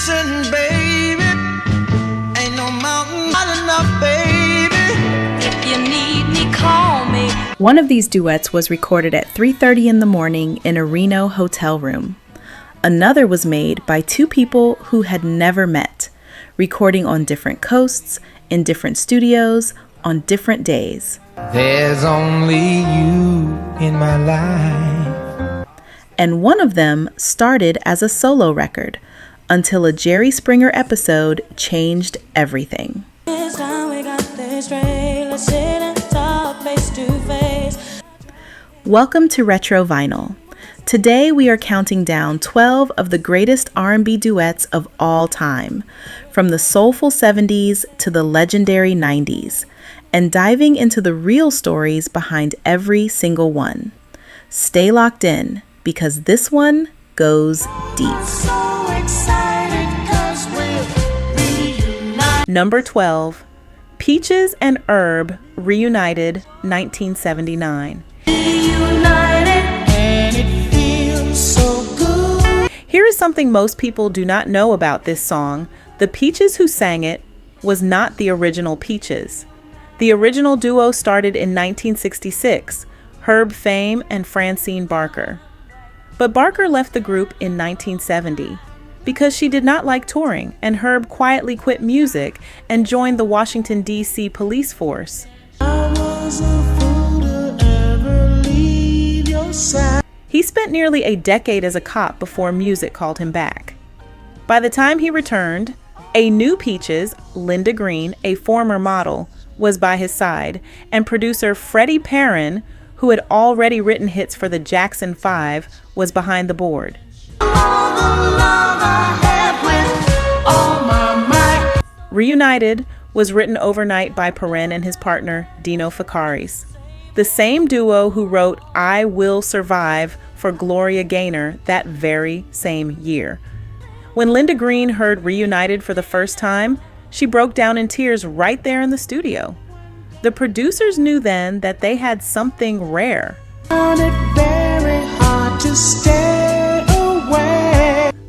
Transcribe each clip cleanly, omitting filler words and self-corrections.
Listen, baby, ain't no mountain high enough, baby. If you need me, call me. One of these duets was recorded at 3:30 in the morning in a Reno hotel room. Another was made by two people who had never met, recording on different coasts, in different studios, on different days. There's only you in my life. And one of them started as a solo record until a Jerry Springer episode changed everything. Welcome to Retro Vinyl. Today we are counting down 12 of the greatest R&B duets of all time, from the soulful 70s to the legendary 90s, and diving into the real stories behind every single one. Stay locked in, because this one goes deep. Number 12, Peaches and Herb, Reunited, 1979. Here is something most people do not know about this song. The Peaches who sang it was not the original Peaches. The original duo started in 1966, Herb Fame and Francine Barker. But Barker left the group in 1970 because she did not like touring, and Herb quietly quit music and joined the Washington, D.C. police force. He spent nearly a decade as a cop before music called him back. By the time he returned, a new Peaches, Linda Green, a former model, was by his side, and producer Freddie Perrin, who had already written hits for the Jackson 5, was behind the board. Reunited was written overnight by Perrin and his partner Dino Ficaris, the same duo who wrote I Will Survive for Gloria Gaynor that very same year. When Linda Green heard Reunited for the first time, she broke down in tears right there in the studio. The producers knew then that they had something rare.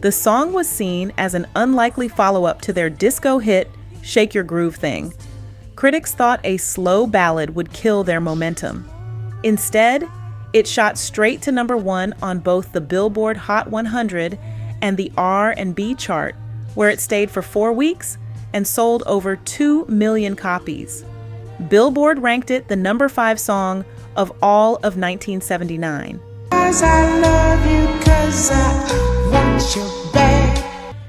The song was seen as an unlikely follow-up to their disco hit, Shake Your Groove Thing. Critics thought a slow ballad would kill their momentum. Instead, it shot straight to number 1 on both the Billboard Hot 100 and the R&B chart, where it stayed for 4 weeks and sold over 2 million copies. Billboard ranked it the number 5 song of all of 1979.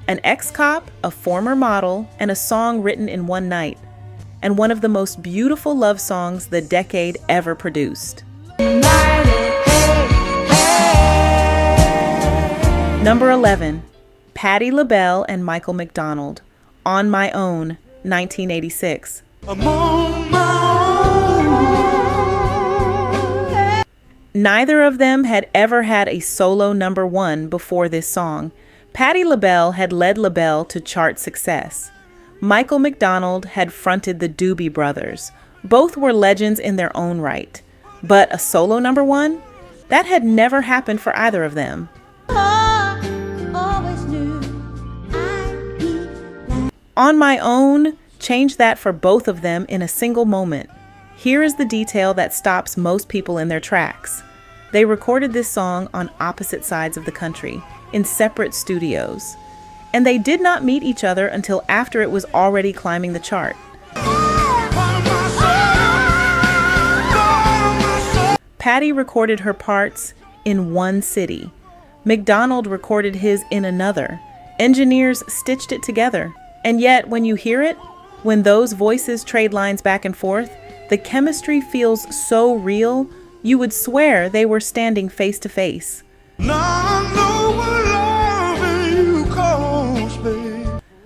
An ex-cop, a former model, and a song written in one night, and one of the most beautiful love songs the decade ever produced. Number 11, Patti LaBelle and Michael McDonald, On My Own, 1986. Neither of them had ever had a solo number 1 before this song. Patti LaBelle had led LaBelle to chart success. Michael McDonald had fronted the Doobie Brothers. Both were legends in their own right. But a solo number 1? That had never happened for either of them. On My Own changed that for both of them in a single moment. Here is the detail that stops most people in their tracks. They recorded this song on opposite sides of the country, in separate studios. And they did not meet each other until after it was already climbing the chart. Patti recorded her parts in one city. McDonald recorded his in another. Engineers stitched it together. And yet, when you hear it, when those voices trade lines back and forth, the chemistry feels so real, you would swear they were standing face to face.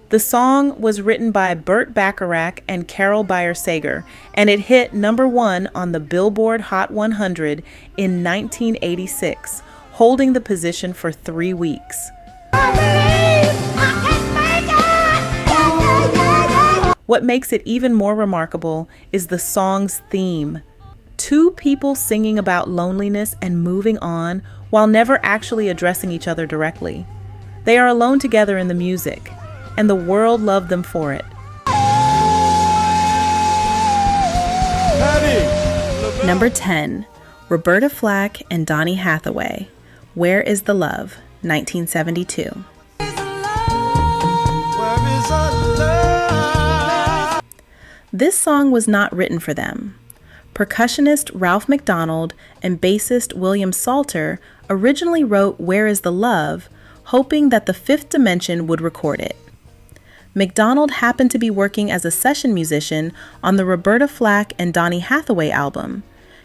The song was written by Burt Bacharach and Carol Bayer Sager, and it hit number 1 on the Billboard Hot 100 in 1986, holding the position for 3 weeks. What makes it even more remarkable is the song's theme. 2 people singing about loneliness and moving on while never actually addressing each other directly. They are alone together in the music, and the world loved them for it. Patti. Number 10, Roberta Flack and Donny Hathaway, Where is the Love, 1972. This song was not written for them. Percussionist Ralph McDonald and bassist William Salter originally wrote Where is the Love, hoping that the Fifth Dimension would record it. McDonald happened to be working as a session musician on the Roberta Flack and Donny Hathaway album,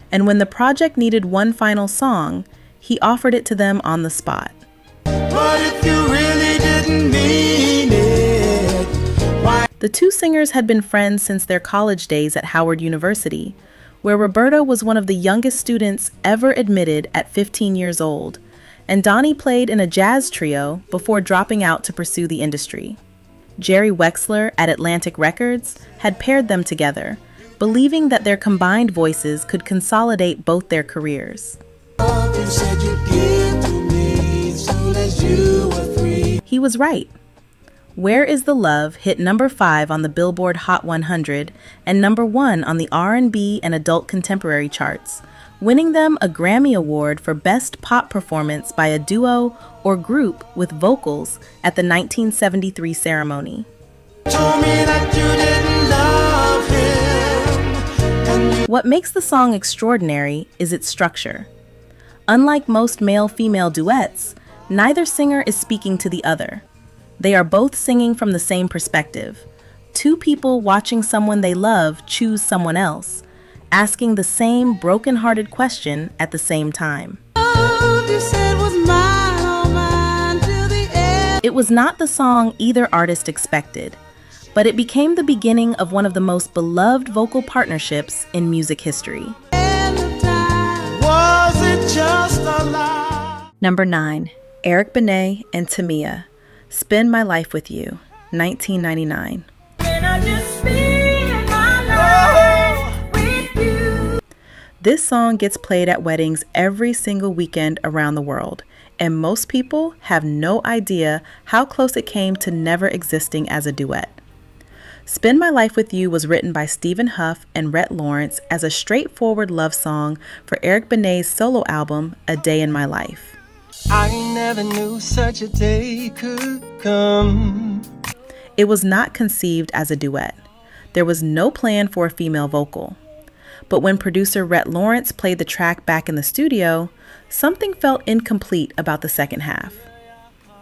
and when the project needed one final song, he offered it to them on the spot. But if you really didn't mean it, why? The two singers had been friends since their college days at Howard University, where Roberta was one of the youngest students ever admitted at 15 years old, and Donny played in a jazz trio before dropping out to pursue the industry. Jerry Wexler at Atlantic Records had paired them together, believing that their combined voices could consolidate both their careers. You said you'd give to me as soon as you were free. He was right. Where is the Love hit number 5 on the Billboard Hot 100 and number 1 on the R&B and adult contemporary charts, winning them a Grammy Award for Best Pop Performance by a Duo or Group with Vocals at the 1973 ceremony. Told me that you didn't love him. What makes the song extraordinary is its structure. Unlike most male-female duets, neither singer is speaking to the other. They are both singing from the same perspective. Two people watching someone they love choose someone else, asking the same broken-hearted question at the same time. It was not the song either artist expected, but it became the beginning of one of the most beloved vocal partnerships in music history. Was it just a lie? Number 9, Eric Benét and Tamia, Spend My Life With You, 1999. This song gets played at weddings every single weekend around the world, and most people have no idea how close it came to never existing as a duet. Spend My Life With You was written by Stephen Huff and Rhett Lawrence as a straightforward love song for Eric Benét's solo album, A Day in My Life. I never knew such a day could come. It was not conceived as a duet. There was no plan for a female vocal. But when producer Rhett Lawrence played the track back in the studio, something felt incomplete about the second half.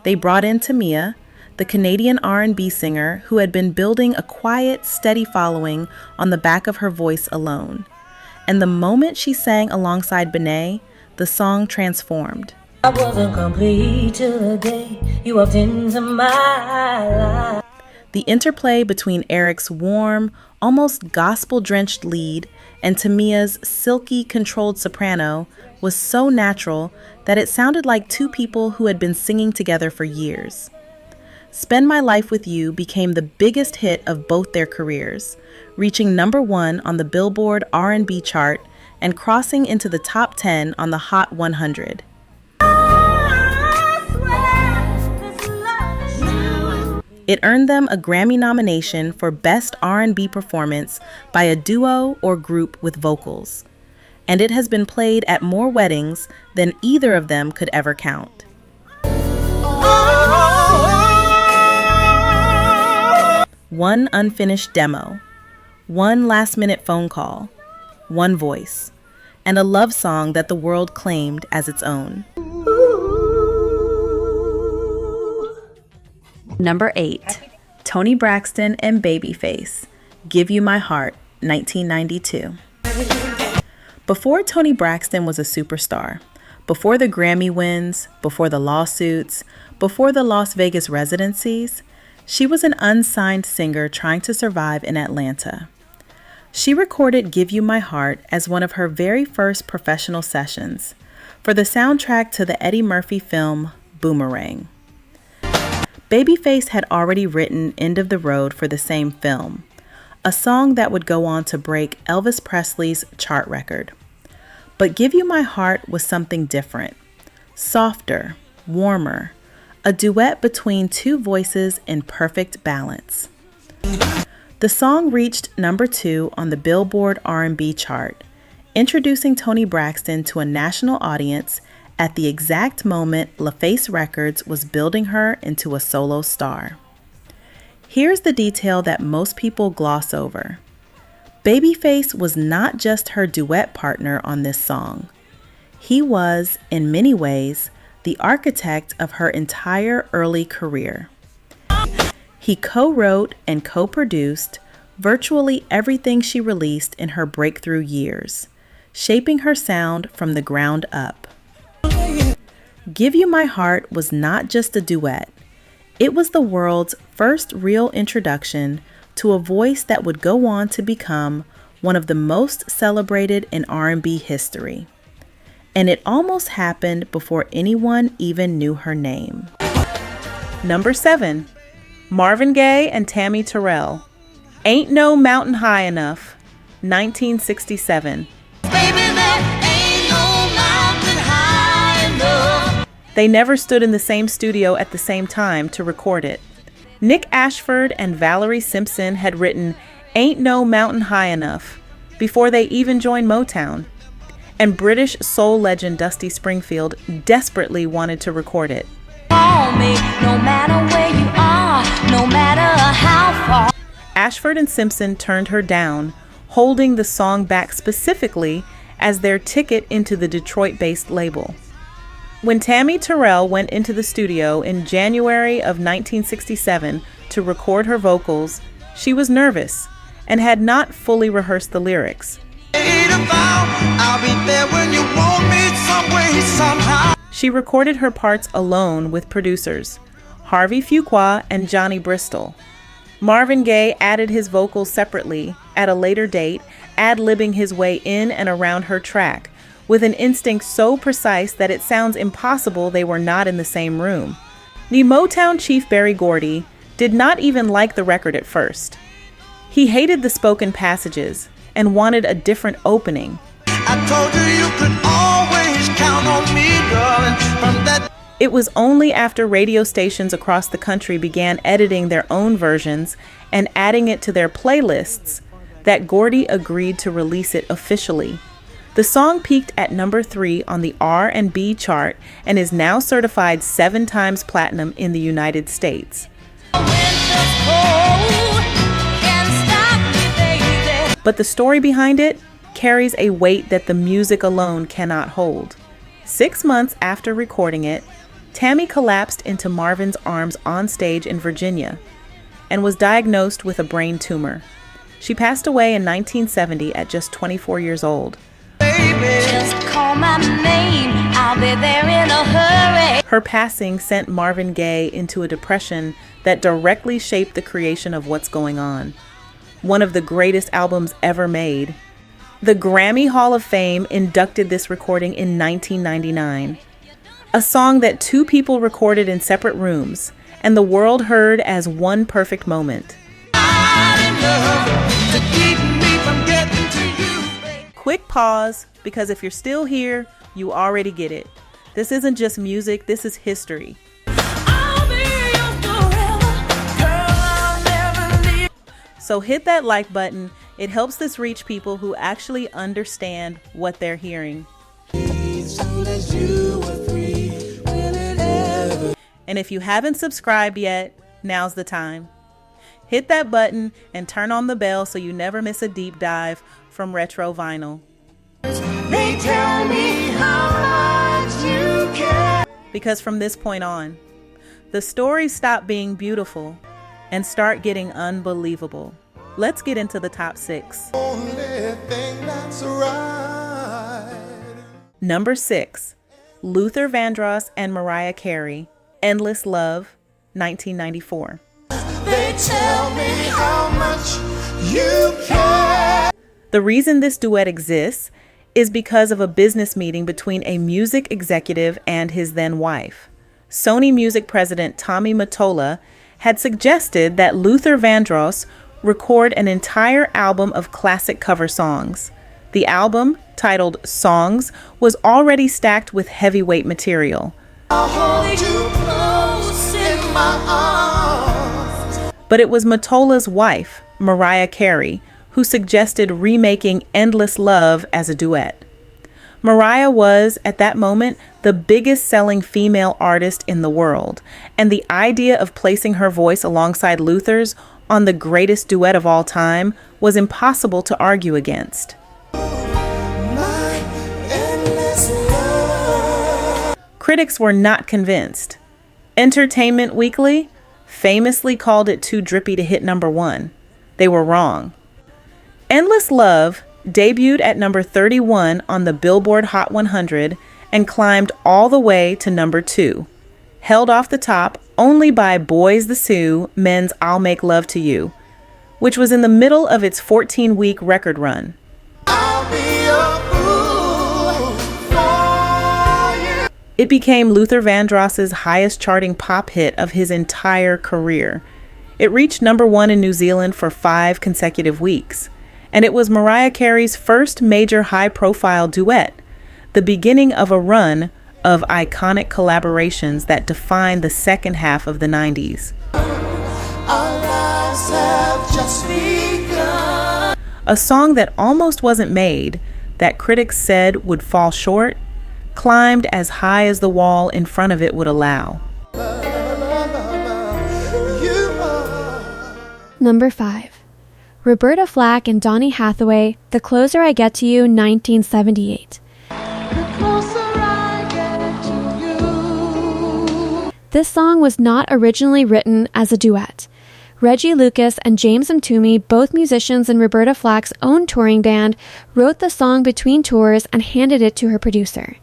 They brought in Tamia, the Canadian R&B singer who had been building a quiet, steady following on the back of her voice alone. And the moment she sang alongside Benét, the song transformed. I wasn't complete till the day you walked into my life. The interplay between Eric's warm, almost gospel-drenched lead and Tamia's silky, controlled soprano was so natural that it sounded like two people who had been singing together for years. Spend My Life With You became the biggest hit of both their careers, reaching number 1 on the Billboard R&B chart and crossing into the top 10 on the Hot 100. It earned them a Grammy nomination for Best R&B Performance by a Duo or Group with Vocals, and it has been played at more weddings than either of them could ever count. One unfinished demo, one last-minute phone call, one voice, and a love song that the world claimed as its own. Number 8, Toni Braxton and Babyface, Give You My Heart, 1992. Before Toni Braxton was a superstar, before the Grammy wins, before the lawsuits, before the Las Vegas residencies, she was an unsigned singer trying to survive in Atlanta. She recorded Give You My Heart as one of her very first professional sessions for the soundtrack to the Eddie Murphy film Boomerang. Babyface had already written End of the Road for the same film, a song that would go on to break Elvis Presley's chart record. But Give You My Heart was something different, softer, warmer, a duet between two voices in perfect balance. The song reached number 2 on the Billboard R&B chart, introducing Toni Braxton to a national audience at the exact moment LaFace Records was building her into a solo star. Here's the detail that most people gloss over. Babyface was not just her duet partner on this song. He was, in many ways, the architect of her entire early career. He co-wrote and co-produced virtually everything she released in her breakthrough years, shaping her sound from the ground up. Give You My Heart was not just a duet. It was the world's first real introduction to a voice that would go on to become one of the most celebrated in R&B history. And it almost happened before anyone even knew her name. Number 7. Marvin Gaye and Tammi Terrell. Ain't No Mountain High Enough, 1967. They never stood in the same studio at the same time to record it. Nick Ashford and Valerie Simpson had written Ain't No Mountain High Enough before they even joined Motown, and British soul legend Dusty Springfield desperately wanted to record it. Call me, no matter where you are, no matter how far. Ashford and Simpson turned her down, holding the song back specifically as their ticket into the Detroit-based label. When Tammi Terrell went into the studio in January of 1967 to record her vocals, she was nervous and had not fully rehearsed the lyrics. She recorded her parts alone with producers, Harvey Fuqua and Johnny Bristol. Marvin Gaye added his vocals separately at a later date, ad-libbing his way in and around her track, with an instinct so precise that it sounds impossible they were not in the same room. The Motown chief Berry Gordy did not even like the record at first. He hated the spoken passages and wanted a different opening. I told you could always count on me, darling, from that. It was only after radio stations across the country began editing their own versions and adding it to their playlists that Gordy agreed to release it officially. The song peaked at number 3 on the R&B chart and is now certified 7 times platinum in the United States. But the story behind it carries a weight that the music alone cannot hold. 6 months after recording it, Tammi collapsed into Marvin's arms on stage in Virginia and was diagnosed with a brain tumor. She passed away in 1970 at just 24 years old. Just call my name, I'll be there in a hurry. Her passing sent Marvin Gaye into a depression that directly shaped the creation of What's Going On, one of the greatest albums ever made. The Grammy Hall of Fame inducted this recording in 1999, a song that 2 people recorded in separate rooms, and the world heard as one perfect moment. Quick pause, because if you're still here, you already get it. This isn't just music, this is history. So hit that like button. It helps this reach people who actually understand what they're hearing. And if you haven't subscribed yet, now's the time. Hit that button and turn on the bell so you never miss a deep dive from Retro Vinyl. They tell me how much you care. Because from this point on, the stories stop being beautiful and start getting unbelievable. Let's get into the top 6. Only thing that's right. Number 6, Luther Vandross and Mariah Carey, Endless Love, 1994. They tell me how much you care. The reason this duet exists is because of a business meeting between a music executive and his then wife. Sony Music president Tommy Mottola had suggested that Luther Vandross record an entire album of classic cover songs. The album, titled Songs, was already stacked with heavyweight material. I'll hold you close. my arms. But it was Mottola's wife, Mariah Carey, who suggested remaking Endless Love as a duet. Mariah was, at that moment, the biggest selling female artist in the world, and the idea of placing her voice alongside Luther's on the greatest duet of all time was impossible to argue against. Critics were not convinced. Entertainment Weekly famously called it too drippy to hit number 1. They were wrong. Endless Love debuted at number 31 on the Billboard Hot 100 and climbed all the way to number 2, held off the top only by Boys the Sioux Men's I'll Make Love to You, which was in the middle of its 14-week record run. It became Luther Vandross's highest charting pop hit of his entire career. It reached number 1 in New Zealand for 5 consecutive weeks, and it was Mariah Carey's first major high-profile duet, the beginning of a run of iconic collaborations that defined the second half of the 90s. A song that almost wasn't made, that critics said would fall short, climbed as high as the wall in front of it would allow. Number 5. Roberta Flack and Donny Hathaway, The Closer I Get to You, 1978. This song was not originally written as a duet. Reggie Lucas and James Mtume, both musicians in Roberta Flack's own touring band, wrote the song between tours and handed it to her producer.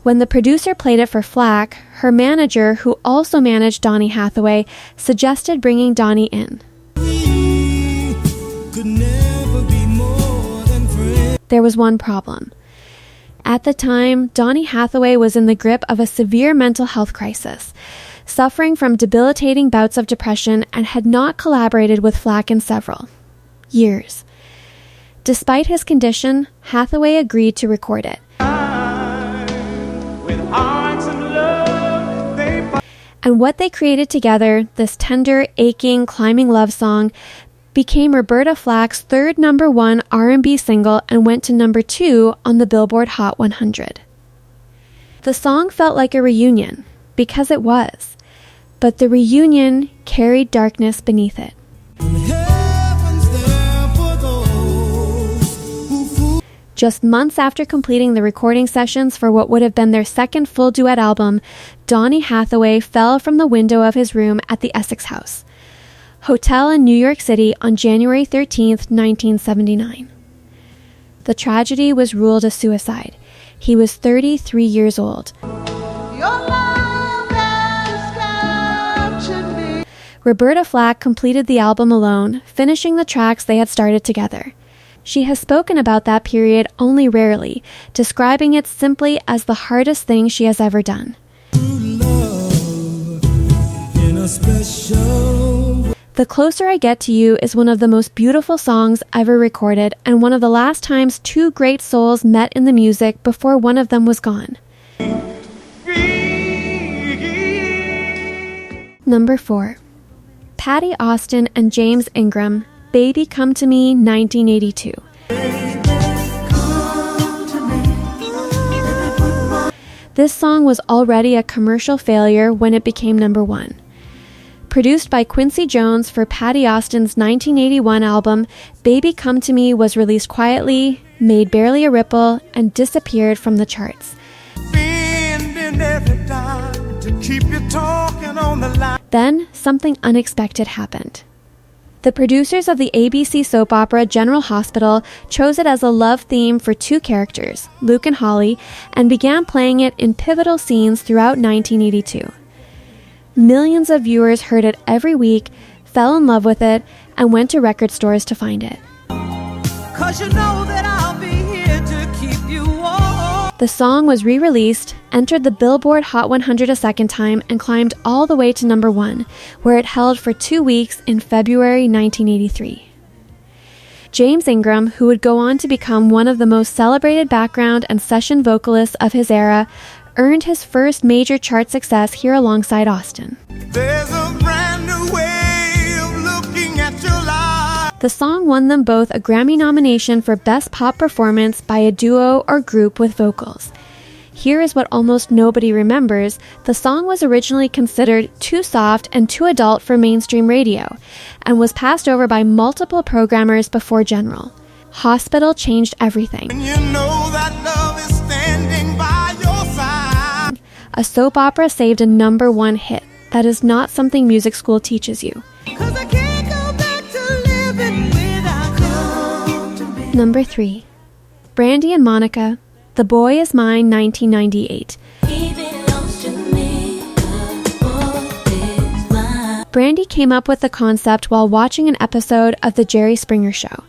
When the producer played it for Flack, her manager, who also managed Donny Hathaway, suggested bringing Donny in. There was one problem. At the time, Donny Hathaway was in the grip of a severe mental health crisis, suffering from debilitating bouts of depression, and had not collaborated with Flack in several years. Despite his condition, Hathaway agreed to record it. And what they created together, this tender, aching, climbing love song, became Roberta Flack's third number 1 R&B single and went to number 2 on the Billboard Hot 100. The song felt like a reunion, because it was, but the reunion carried darkness beneath it. Just months after completing the recording sessions for what would have been their second full duet album, Donny Hathaway fell from the window of his room at the Essex House Hotel in New York City on January 13, 1979. The tragedy was ruled a suicide. He was 33 years old. Roberta Flack completed the album alone, finishing the tracks they had started together. She has spoken about that period only rarely, describing it simply as the hardest thing she has ever done. The Closer I Get to You is one of the most beautiful songs ever recorded, and one of the last times two great souls met in the music before one of them was gone. Number 4. Patti Austin and James Ingram, Baby Come to Me, 1982. This song was already a commercial failure when it became number 1. Produced by Quincy Jones for Patti Austin's 1981 album, Baby Come to Me was released quietly, made barely a ripple, and disappeared from the charts. Then, something unexpected happened. The producers of the ABC soap opera General Hospital chose it as a love theme for 2 characters, Luke and Holly, and began playing it in pivotal scenes throughout 1982. Millions of viewers heard it every week, fell in love with it, and went to record stores to find it. 'Cause you know that I'll be here to keep you warm. The song was re-released, entered the Billboard Hot 100 a second time, and climbed all the way to number 1, where it held for 2 weeks in February 1983. James Ingram, who would go on to become one of the most celebrated background and session vocalists of his era, earned his first major chart success here alongside Austin. There's a brand new way of looking at your life. The song won them both a Grammy nomination for Best Pop Performance by a Duo or Group with Vocals. Here is what almost nobody remembers. The song was originally considered too soft and too adult for mainstream radio, and was passed over by multiple programmers before General. Hospital changed everything. You know that love is standing by your side. A soap opera saved a #1 hit. That is not something music school teaches you. 'Cause I can't go back to living without you. Number 3. Brandy and Monica, The Boy Is Mine, 1998. Brandy came up with the concept while watching an episode of The Jerry Springer Show.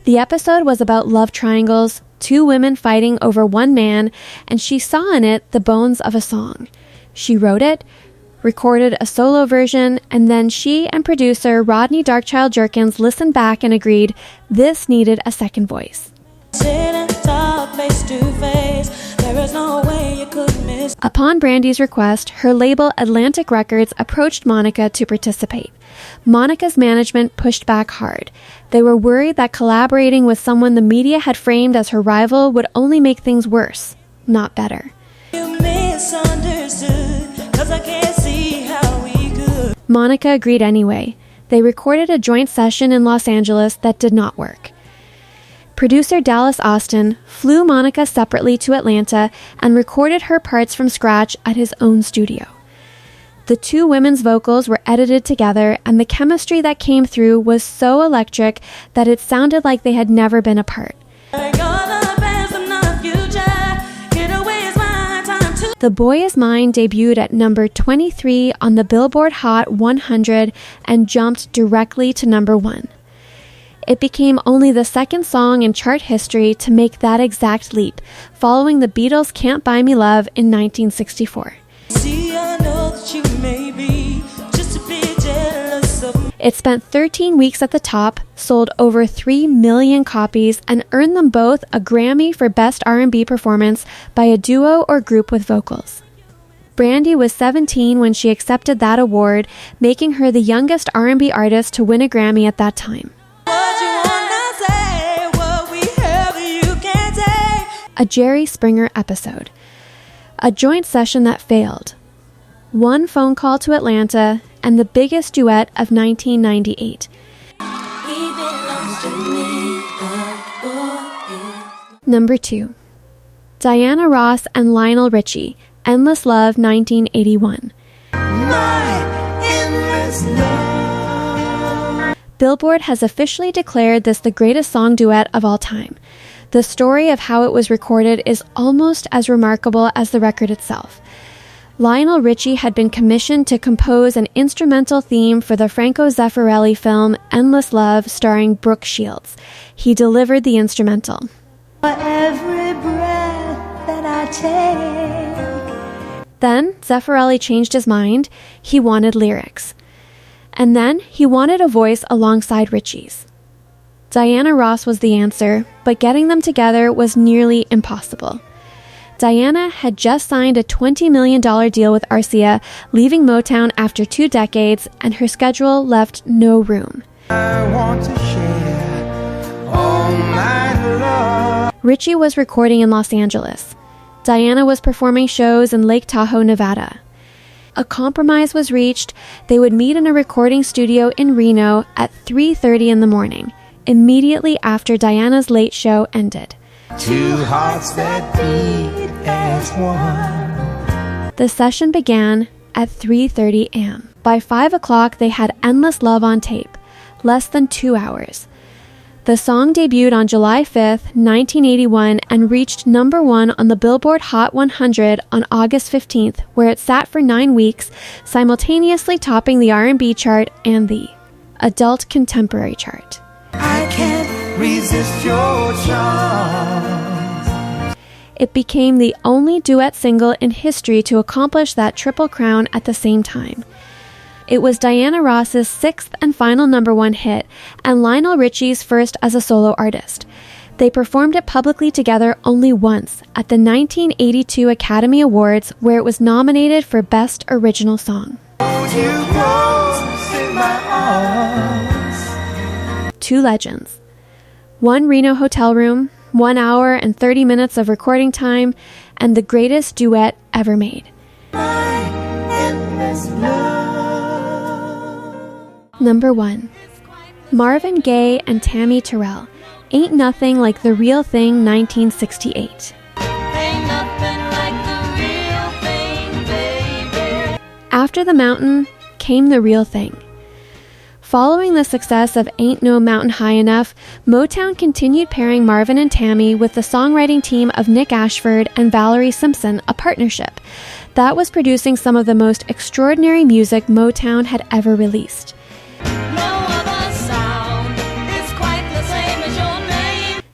The episode was about love triangles, 2 women fighting over 1 man, and she saw in it the bones of a song. She wrote it, recorded a solo version, and then she and producer Rodney Darkchild Jerkins listened back and agreed this needed a second voice. Upon Brandy's request, her label Atlantic Records approached Monica to participate. Monica's management pushed back hard. They were worried that collaborating with someone the media had framed as her rival would only make things worse, not better. Monica agreed anyway. They recorded a joint session in Los Angeles that did not work. Producer Dallas Austin flew Monica separately to Atlanta and recorded her parts from scratch at his own studio. The 2 women's vocals were edited together, and the chemistry that came through was so electric that it sounded like they had never been apart. The Boy Is Mine debuted at number 23 on the Billboard Hot 100 and jumped directly to number 1. It became only the second song in chart history to make that exact leap, following the Beatles' Can't Buy Me Love in 1964. It spent 13 weeks at the top, sold over 3 million copies, and earned them both a Grammy for Best R&B Performance by a Duo or Group with Vocals. Brandy was 17 when she accepted that award, making her the youngest R&B artist to win a Grammy at that time. A Jerry Springer episode. A joint session that failed. 1 phone call to Atlanta, and the biggest duet of 1998. Number 2. Diana Ross and Lionel Richie, Endless Love, 1981. Billboard has officially declared this the greatest song duet of all time. The story of how it was recorded is almost as remarkable as the record itself. Lionel Richie had been commissioned to compose an instrumental theme for the Franco Zeffirelli film Endless Love starring Brooke Shields. He delivered the instrumental. For every breath that I take. Then Zeffirelli changed his mind. He wanted lyrics. And then he wanted a voice alongside Richie's. Diana Ross was the answer, but getting them together was nearly impossible. Diana had just signed a $20 million deal with RCA, leaving Motown after 2 decades, and her schedule left no room. I want to share all my love. Richie was recording in Los Angeles. Diana was performing shows in Lake Tahoe, Nevada. A compromise was reached. They would meet in a recording studio in Reno at 3:30 in the morning, immediately after Diana's late show ended. 2 hearts that beat as one. The session began at 3:30 a.m. By 5 o'clock, they had Endless Love on tape, less than 2 hours. The song debuted on July 5th, 1981, and reached number 1 on the Billboard Hot 100 on August 15th, where it sat for 9 weeks, simultaneously topping the R&B chart and the Adult Contemporary chart. I can't resist your charms. It became the only duet single in history to accomplish that triple crown at the same time. It was Diana Ross's 6th and final number 1 hit, and Lionel Richie's first as a solo artist. They performed it publicly together only once at the 1982 Academy Awards, where it was nominated for Best Original Song. Two legends. One Reno hotel room, 1 hour and 30 minutes of recording time, and the greatest duet ever made. Number 1. Marvin Gaye and Tammi Terrell, Ain't Nothing Like the Real Thing, 1968. After the mountain came the real thing. Following the success of Ain't No Mountain High Enough, Motown continued pairing Marvin and Tammi with the songwriting team of Nick Ashford and Valerie Simpson, a partnership that was producing some of the most extraordinary music Motown had ever released.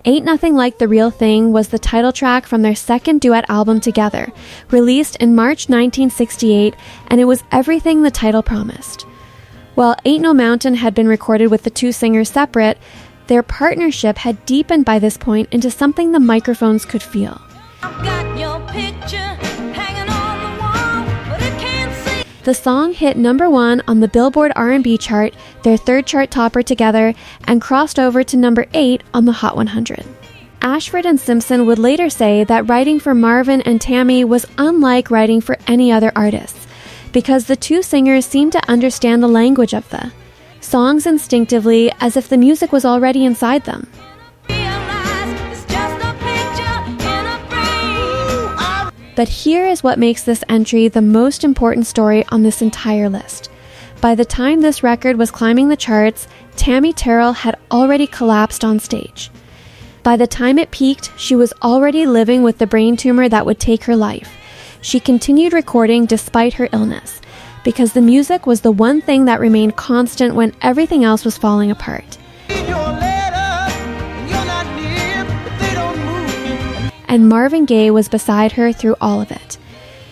Ain't Nothing Like the Real Thing was the title track from their second duet album together, released in March 1968, and it was everything the title promised. While Ain't No Mountain had been recorded with the two singers separate, their partnership had deepened by this point into something the microphones could feel. The song hit number 1 on the Billboard R&B chart, their third chart topper together, and crossed over to number 8 on the Hot 100. Ashford and Simpson would later say that writing for Marvin and Tammi was unlike writing for any other artists, because the two singers seemed to understand the language of the songs instinctively, as if the music was already inside them. But here is what makes this entry the most important story on this entire list. By the time this record was climbing the charts, Tammi Terrell had already collapsed on stage. By the time it peaked, she was already living with the brain tumor that would take her life. She continued recording despite her illness, because the music was the one thing that remained constant when everything else was falling apart. And Marvin Gaye was beside her through all of it.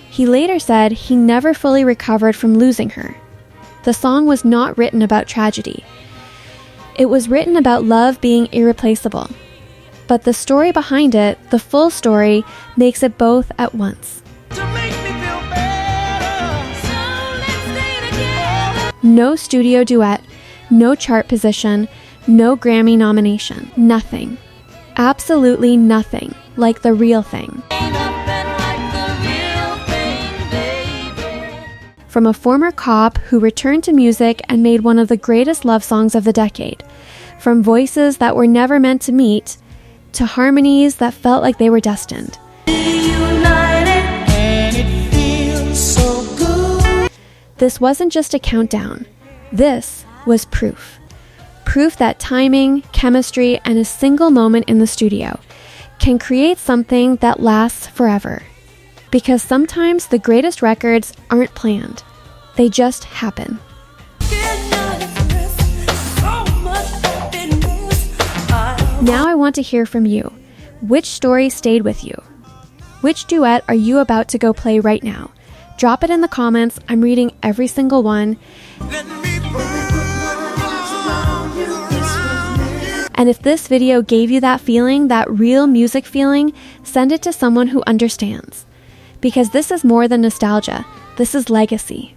He later said he never fully recovered from losing her. The song was not written about tragedy. It was written about love being irreplaceable. But the story behind it, the full story, makes it both at once. No studio duet, no chart position, no Grammy nomination, nothing. Absolutely nothing like the real thing. From a former cop who returned to music and made one of the greatest love songs of the decade. From voices that were never meant to meet, to harmonies that felt like they were destined. This wasn't just a countdown. This was proof. Proof that timing, chemistry, and a single moment in the studio can create something that lasts forever. Because sometimes the greatest records aren't planned. They just happen. Now I want to hear from you. Which story stayed with you? Which duet are you about to go play right now? Drop it in the comments. I'm reading every single one. And if this video gave you that feeling, that real music feeling, send it to someone who understands. Because this is more than nostalgia. This is legacy.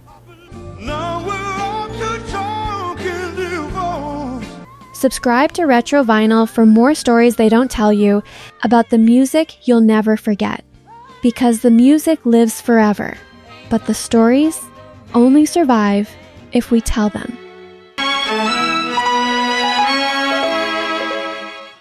Subscribe to Retro Vinyl for more stories they don't tell you about the music you'll never forget. Because the music lives forever, but the stories only survive if we tell them.